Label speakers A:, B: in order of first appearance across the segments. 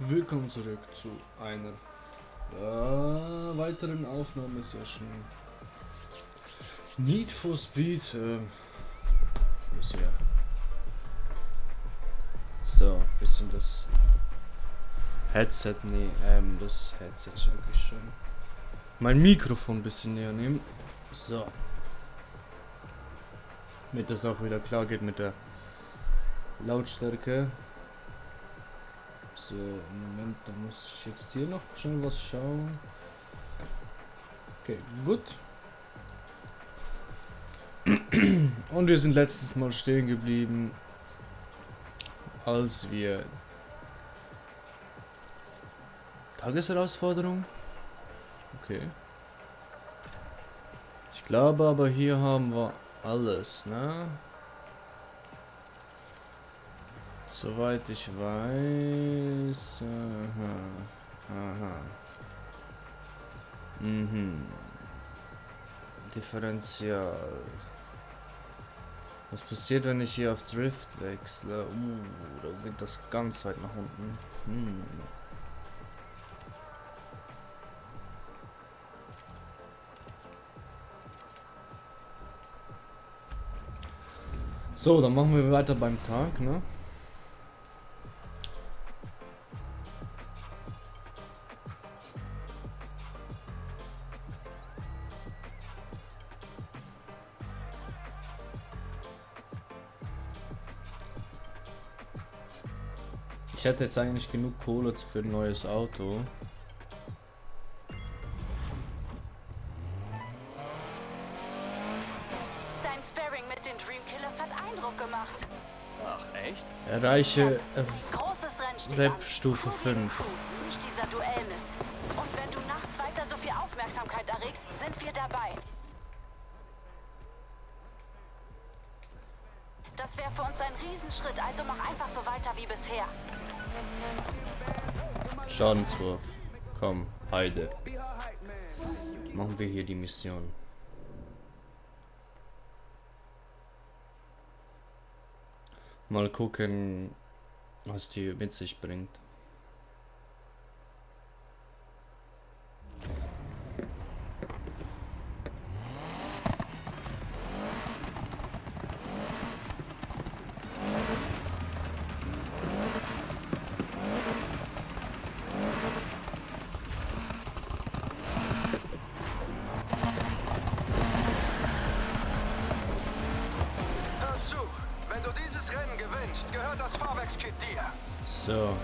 A: Willkommen zurück zu einer weiteren Aufnahmesession. Need for Speed. Ja. So, bisschen das Headset, das Headset wirklich schon. Mein Mikrofon ein bisschen näher nehmen. So. Damit das auch wieder klar geht mit der Lautstärke. So, Moment, da muss ich jetzt hier noch schnell was schauen. Okay, gut. Und wir sind letztes Mal stehen geblieben, als wir Tagesherausforderung. Okay. Ich glaube aber hier haben wir alles, ne? Soweit ich weiß. Aha. Differential. Was passiert, wenn ich hier auf Drift wechsle? Da geht das ganz weit nach unten. So, dann machen wir weiter beim Tag, ne? Ich hätte jetzt eigentlich genug Kohle für ein neues Auto.
B: Dein Sparring mit den Dreamkillers hat Eindruck gemacht.
C: Ach, echt?
A: Erreiche
B: Großes Rennen steht
A: Rap
B: an.
A: Stufe 5.
B: Nicht dieser Duellmist. Und wenn du nachts weiter so viel Aufmerksamkeit erregst, sind wir dabei. Das wäre für uns ein Riesenschritt, also mach einfach so weiter wie bisher.
A: Schadenswurf. Komm, Heide. Machen wir hier die Mission. Mal gucken, was die mit sich bringt.
D: Hör zu, wenn du dieses Rennen gewinnst, gehört das Fahrwerkskit dir.
A: So.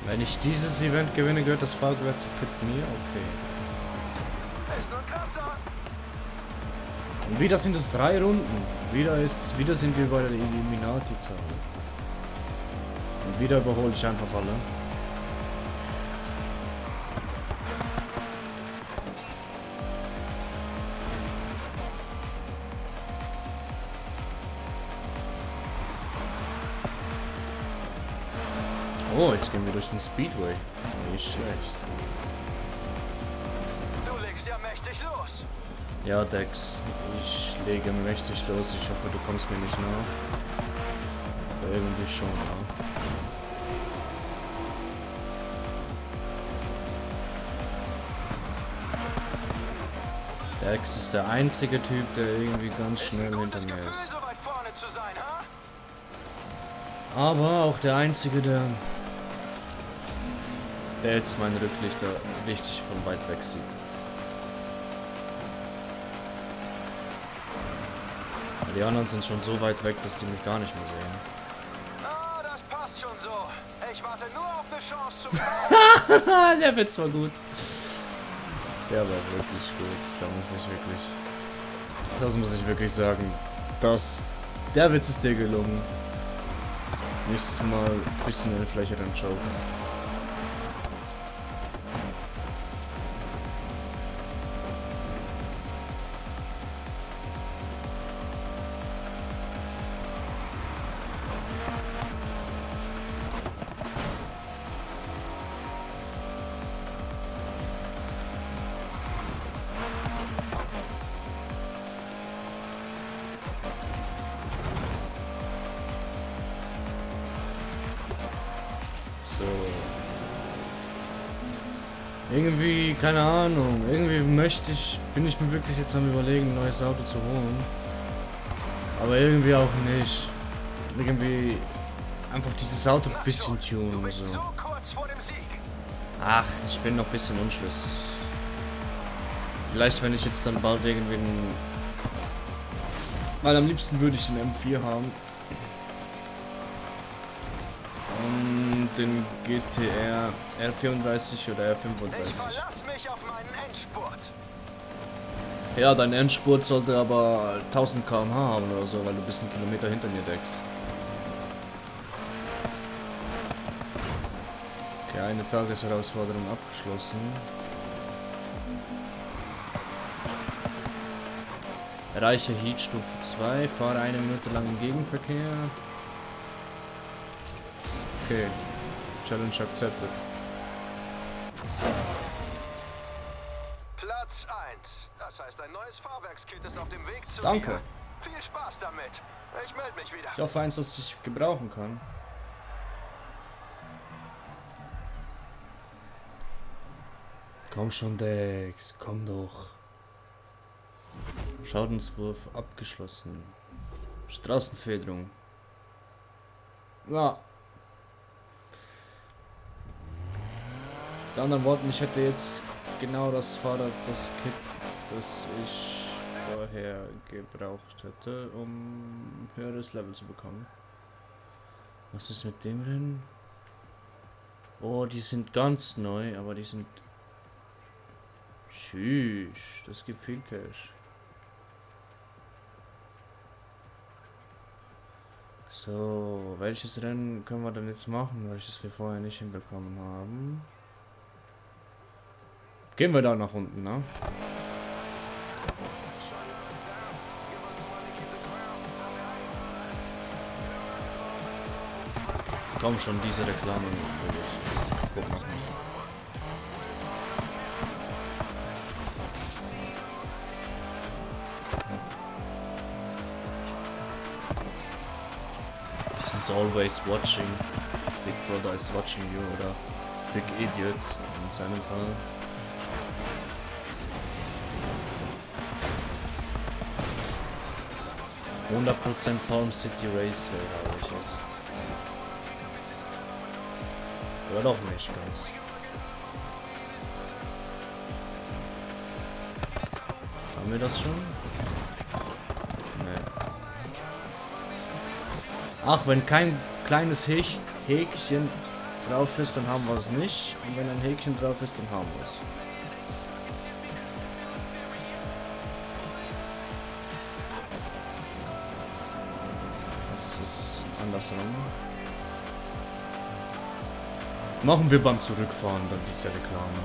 A: Wenn ich dieses Event gewinne, gehört das Fahrwerkskit mir? Okay.
D: Ist nur ein Kratzer.
A: Und wieder sind es 3 Runden. Wieder sind wir bei der Illuminati-Zahl. Und wieder überhole ich einfach alle. Oh, jetzt gehen wir durch den Speedway. Nicht schlecht.
D: Du legst ja mächtig los.
A: Ja, Dex, ich lege mächtig los. Ich hoffe, du kommst mir nicht nach. Aber irgendwie schon, ja. Dex ist der einzige Typ, der irgendwie ganz schnell hinter mir ist.
D: So weit vorne zu sein, ha?
A: Aber auch der einzige, der jetzt mein Rücklichter richtig von weit weg sieht. Die anderen sind schon so weit weg, dass die mich gar nicht mehr sehen.
D: Ah, das passt schon so. Ich warte nur auf eine Chance zum
A: Der Witz war gut. Der war wirklich gut. Das muss ich wirklich sagen. Der Witz ist dir gelungen. Nächstes Mal ein bisschen in der Fläche dann Joker. So. Irgendwie, keine Ahnung, irgendwie bin ich mir wirklich jetzt am Überlegen, ein neues Auto zu holen. Aber irgendwie auch nicht. Irgendwie einfach dieses Auto ein bisschen
D: Du
A: tunen,
D: bist
A: so.
D: so kurz vor dem Sieg.
A: Ach, ich bin noch ein bisschen unschlüssig. Vielleicht, wenn ich jetzt dann bald irgendwie einen... Weil am liebsten würde ich den M4 haben. Und den GTR R34 oder
D: Ich
A: R35.
D: verlass mich auf meinen Endspurt.
A: Ja, dein Endspurt sollte aber 1000 km/h haben oder so, weil du bist einen Kilometer hinter mir, Dex. Okay, eine Tagesherausforderung abgeschlossen. Erreiche Heatstufe 2, fahre 1 Minute lang im Gegenverkehr. Okay, Challenge accepted. So.
D: Platz 1. Das heißt, ein neues Fahrwerkskit ist auf dem Weg zu
A: Danke.
D: dir. Viel Spaß damit. Ich melde mich wieder.
A: Ich hoffe eins, das ich gebrauchen kann. Komm schon, Dex, komm doch. Schadenswurf abgeschlossen. Straßenfederung. Ja. Mit anderen Worten, ich hätte jetzt genau das Fahrrad, das Kit, das ich vorher gebraucht hätte, um höheres Level zu bekommen. Was ist mit dem Rennen? Oh, die sind ganz neu, aber die sind... Tschüss, das gibt viel Cash. So, welches Rennen können wir denn jetzt machen, welches wir vorher nicht hinbekommen haben? Gehen wir da nach unten, ne? Komm schon, diese Reklame will ich jetzt kaputt machen. This is always watching. Big Brother is watching you oder Big Idiot in seinem Fall. %100% Palm City Raceway habe ich jetzt. Oder doch nicht ganz. Haben wir das schon? Nee. Ach, wenn kein kleines Häkchen drauf ist, dann haben wir es nicht. Und wenn ein Häkchen drauf ist, dann haben wir es. Das ist andersrum. Machen wir beim Zurückfahren dann diese Reklame.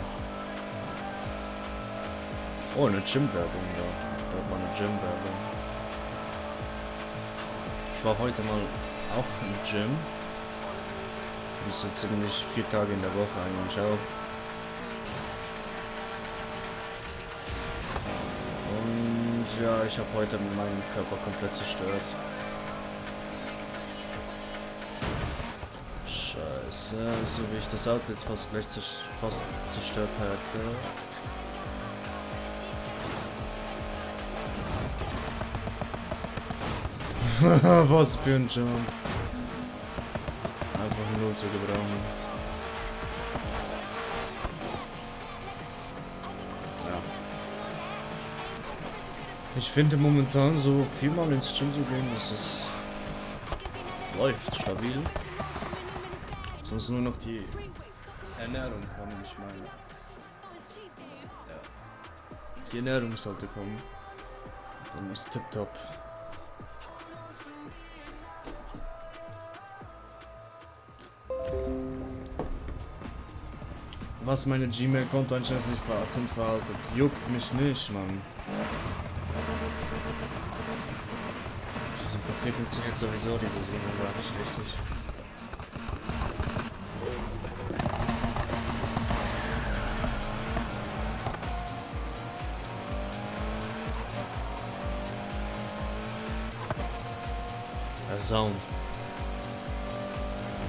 A: Oh, eine Gym-Werbung da. Da hat man eine Gym-Werbung. Ich war heute mal auch im Gym. Das ist so ziemlich 4 Tage in der Woche eigentlich auch. Und ja, ich habe heute meinen Körper komplett zerstört. Scheiße, so wie ich das Auto jetzt fast gleich fast zerstört hätte. Was für ein Jump. Einfach nur zu gebrauchen. Ja. Ich finde momentan so viermal ins Gym zu gehen, das ist... läuft stabil. Jetzt muss nur noch die Ernährung kommen, ich meine. Ja. Die Ernährung sollte kommen. Dann ist tipptopp. Was meine Gmail-Kontoeinstellungen sind veraltet. Juckt mich nicht, Mann. Im PC funktioniert sowieso diese Serie gar nicht richtig. Der Sound.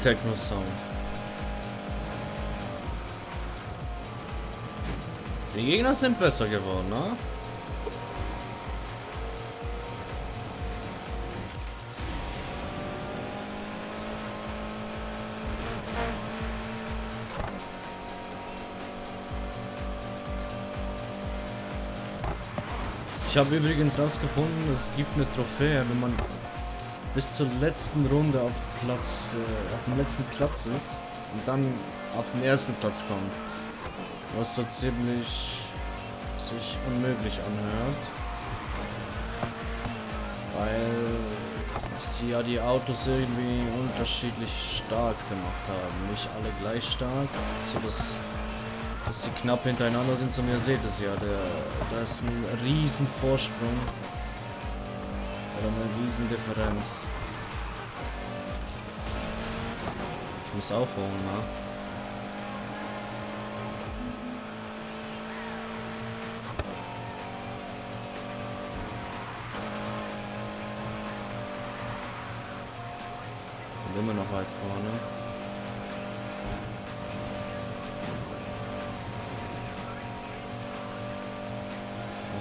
A: Techno-Sound. Die Gegner sind besser geworden, ne? Ich habe übrigens herausgefunden, es gibt eine Trophäe, wenn man bis zur letzten Runde auf dem letzten Platz ist und dann auf den ersten Platz kommt. Was so ziemlich sich unmöglich anhört. Weil sie ja die Autos irgendwie unterschiedlich stark gemacht haben. Nicht alle gleich stark, sodass sie knapp hintereinander sind, und ihr seht es ja, da ist ein riesen Vorsprung oder eine riesen Differenz. Ich muss aufholen, ne? Sind immer noch weit vorne.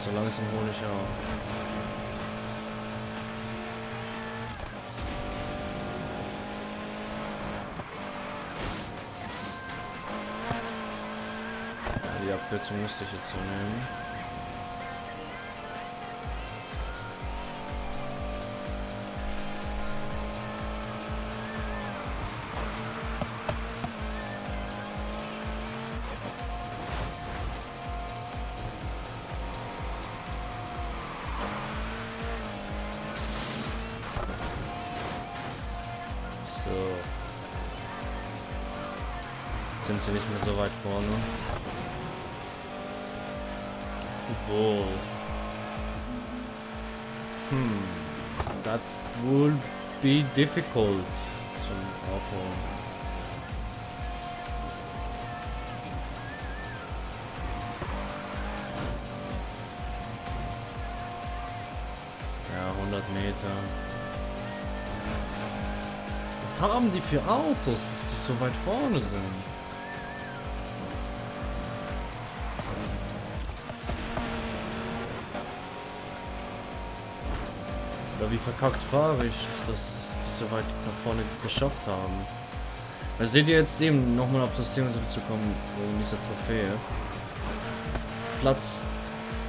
A: So langsam hole ich auf. Die Abkürzung müsste ich jetzt so nehmen. So. Jetzt sind sie nicht mehr so weit vorne. Obwohl. That will be difficult zum Aufholen. Ja, 100 Meter. Was haben die für Autos, dass die so weit vorne sind? Oder wie verkackt fahre ich, dass die so weit nach vorne geschafft haben? Da seht ihr jetzt eben, nochmal auf das Thema zurückzukommen, in dieser Trophäe.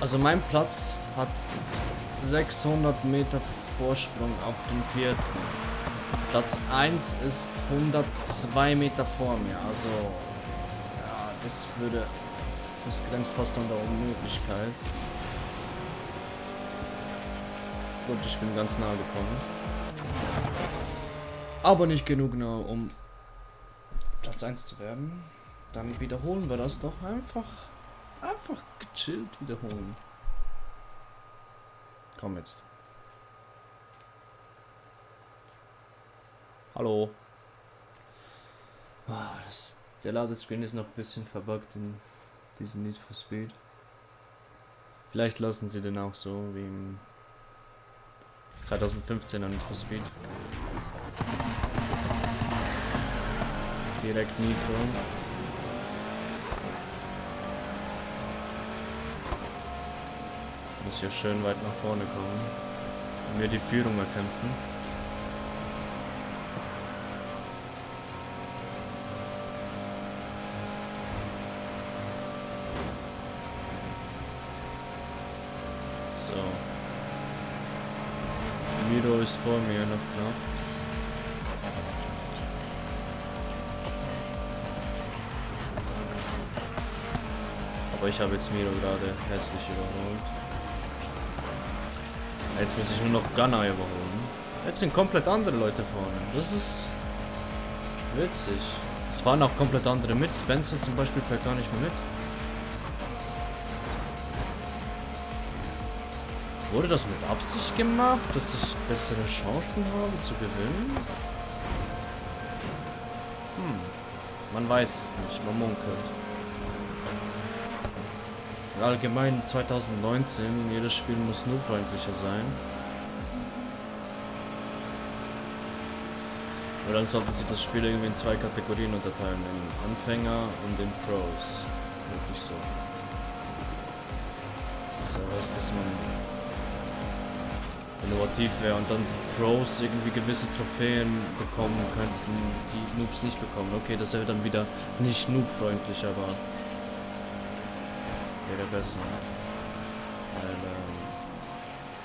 A: Also mein Platz hat 600 Meter Vorsprung auf den vierten. Platz 1 ist 102 Meter vor mir, also ja, das grenzt fast an der Unmöglichkeit. Gut, ich bin ganz nah gekommen. Aber nicht genug nah, um Platz 1 zu werden. Dann wiederholen wir das doch einfach gechillt wiederholen. Komm jetzt. Hallo. Der Ladescreen ist noch ein bisschen verbuggt in diesem Need for Speed. Vielleicht lassen sie den auch so wie im 2015er Need for Speed. Direkt Nitro. Muss ja schön weit nach vorne kommen und mir die Führung erkämpfen. So. Miro ist vor mir noch knapp. Aber ich habe jetzt Miro gerade hässlich überholt. Jetzt muss ich nur noch Gunner überholen. Jetzt sind komplett andere Leute vorne. Das ist witzig. Es fahren auch komplett andere mit. Spencer zum Beispiel fährt gar nicht mehr mit. Wurde das mit Absicht gemacht, dass ich bessere Chancen habe zu gewinnen? Man weiß es nicht, man munkelt. Allgemein 2019, jedes Spiel muss nur freundlicher sein. Oder dann sollten sie das Spiel irgendwie in 2 Kategorien unterteilen, in Anfänger und in Pros. Wirklich so. So was, dass man innovativ wäre und dann die Pros irgendwie gewisse Trophäen bekommen könnten, die Noobs nicht bekommen. Okay, das wäre dann wieder nicht noob-freundlich, aber wäre besser. Weil,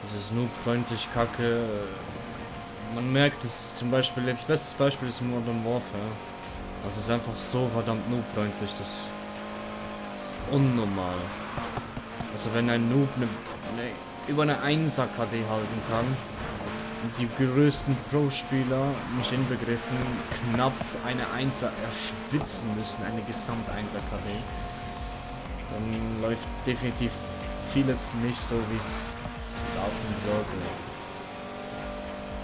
A: das ist noob-freundlich kacke. Man merkt es zum Beispiel, jetzt bestes Beispiel ist Modern Warfare. Das ist einfach so verdammt noob-freundlich, das ist unnormal. Also wenn ein Noob über eine 1er KD halten kann und die größten Pro-Spieler, mich inbegriffen, knapp eine 1er erschwitzen müssen, eine Gesamt-1er KD, dann läuft definitiv vieles nicht so, wie es laufen sollte.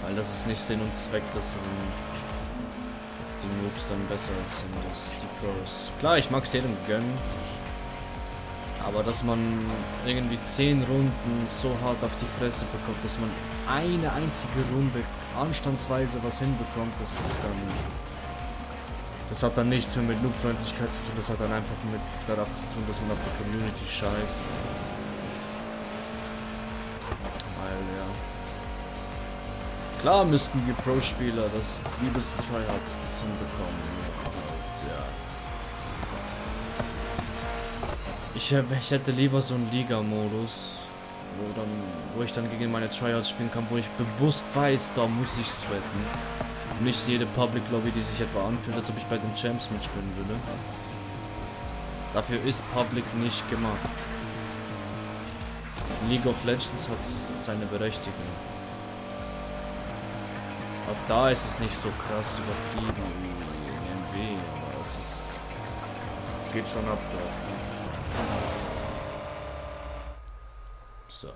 A: Weil das ist nicht Sinn und Zweck, dass die Noobs dann besser sind als die Pros. Klar, ich mag es jedem gönnen. Aber dass man irgendwie 10 Runden so hart auf die Fresse bekommt, dass man eine einzige Runde anstandsweise was hinbekommt, das hat dann nichts mehr mit Noob-Freundlichkeit zu tun, das hat dann einfach mit darauf zu tun, dass man auf die Community scheißt. Weil, ja. Klar müssten die Pro-Spieler, das übelsten Tryhards, das hinbekommen. Ich hätte lieber so einen Liga-Modus, wo ich dann gegen meine Tryouts spielen kann, wo ich bewusst weiß, da muss ich sweaten. Nicht jede Public Lobby, die sich etwa anfühlt, als ob ich bei den Champs mitspielen würde. Dafür ist Public nicht gemacht. League of Legends hat seine Berechtigung. Auch da ist es nicht so krass übertrieben wie in MW, aber es geht schon ab, glaube ich. So.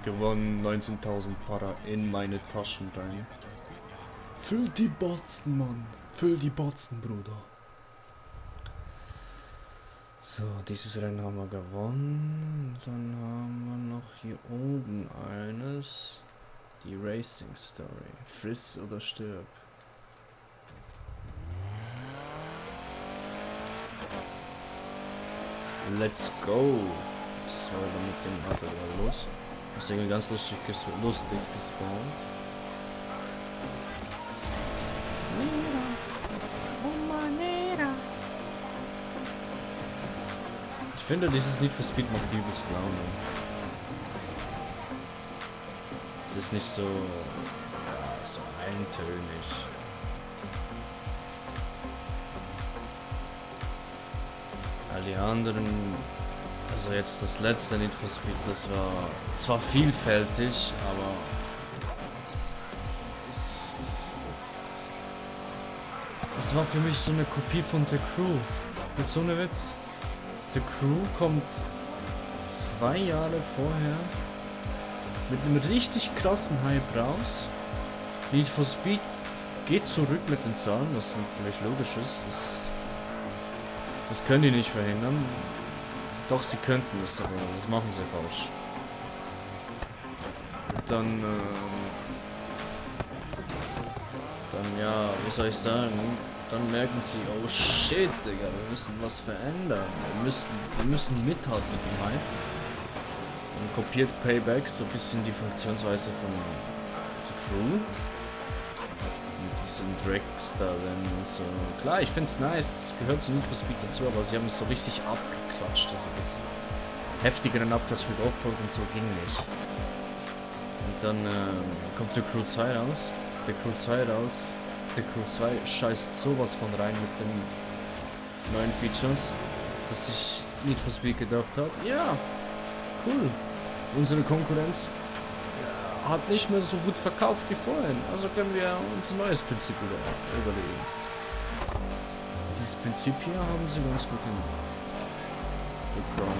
A: Gewonnen, 19.000 Para in meine Taschen rein. Füll die Batzen, Mann. Füll die Batzen, Bruder. So, dieses Rennen haben wir gewonnen. Dann haben wir noch hier oben eines. Die Racing Story. Friss oder stirb. Let's go! Was soll da mit dem Auto gerade los? Das ist irgendwie ganz lustig gespawnt. Ich finde, dieses Need for Speed macht übelst Laune. Es ist nicht so, so eintönig. All die anderen, also jetzt das letzte Need for Speed, das war zwar vielfältig, aber es war für mich so eine Kopie von The Crew. Mit so einem Witz. The Crew kommt 2 Jahre vorher mit einem richtig krassen Hype raus. Need for Speed geht zurück mit den Zahlen, was vielleicht logisch ist. Das können die nicht verhindern. Doch, sie könnten es, aber das machen sie falsch. Und dann ja, wie soll ich sagen? Dann merken sie, oh shit, Digga, wir müssen was verändern. Wir müssen mithalten mit dem Hype. Und kopiert Payback so ein bisschen die Funktionsweise von The Crew. Mit diesen Dragster-Rennen und so. Klar, ich find's nice, es gehört zu Need for Speed dazu, aber sie haben es so richtig abgeklatscht. Also das heftigeren Abklatsch mit Offroad und so ging nicht. Und dann kommt The Crew 2 raus. The Crew 2 raus. The Crew 2 scheißt sowas von rein mit den neuen Features, dass sich Need for Speed gedacht hat, ja, cool, unsere Konkurrenz hat nicht mehr so gut verkauft wie vorhin, also können wir uns ein neues Prinzip überlegen. Dieses Prinzip hier haben sie ganz gut hinbekommen.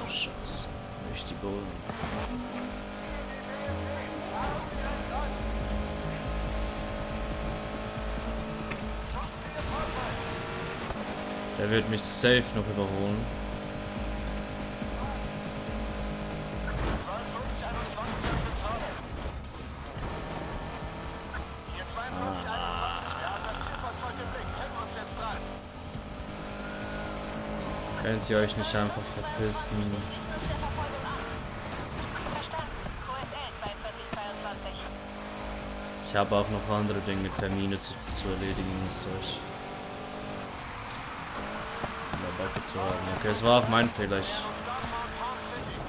A: Oh, Scheiße, durch die Boden. Der wird mich safe noch überholen. Könnt ihr euch nicht einfach verpissen? Ich habe auch noch andere Dinge, Termine zu erledigen, als euch dabei zu haben. Okay, es war auch mein Fehler.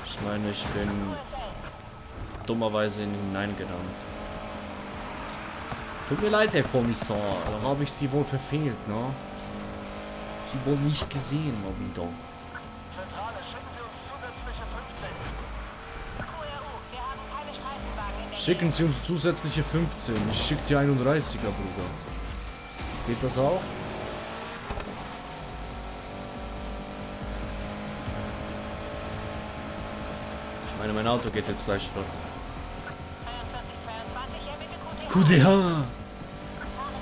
A: Ich meine, ich bin dummerweise in ihn hineingegangen. Tut mir leid, Herr Kommissar, da habe ich Sie wohl verfehlt, ne? Sie wohl nicht gesehen, mal wieder.
C: Zentrale, schicken Sie uns zusätzliche 15.
B: QRU, wir haben keine Streifenwagen in der
A: Schicken Sie uns zusätzliche 15. Ich schicke die 31er, Bruder. Geht das auch? Ich meine, mein Auto geht jetzt gleich Schrott.
B: 2222, erbitte QT.
A: QDH!
B: Fahren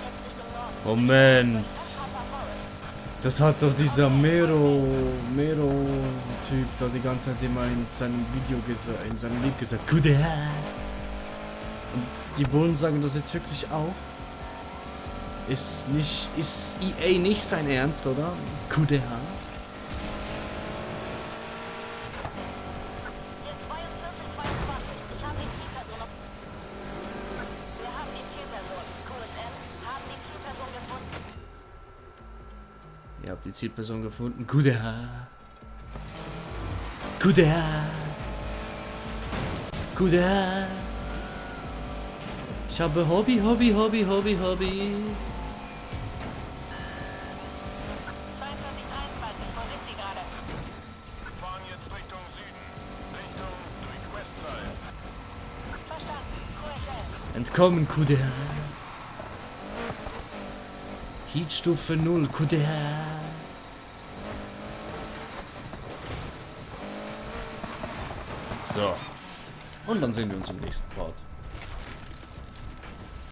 B: jetzt Richtung Norden.
A: Moment! Das hat doch dieser Mero-Typ da die ganze Zeit immer in seinem Video gesagt, in seinem Lied gesagt. QDH! Und die Bullen sagen das jetzt wirklich auch? Ist EA nicht sein Ernst, oder? QDH?
B: Hier 4222, ich habe die Zielperson noch. Wir haben die Zielperson. QSM, haben die Zielperson gefunden.
A: Ihr habt die Zielperson gefunden. QDH! QDH! QDH! Ich habe Hobby.
C: 2223,
B: wo sind Sie gerade?
C: fahren jetzt Richtung Süden. Richtung durch Westside.
B: Verstanden. QSM.
A: Entkommen, QDH. Heatstufe 0, QDH. So. Und dann sehen wir uns im nächsten Part.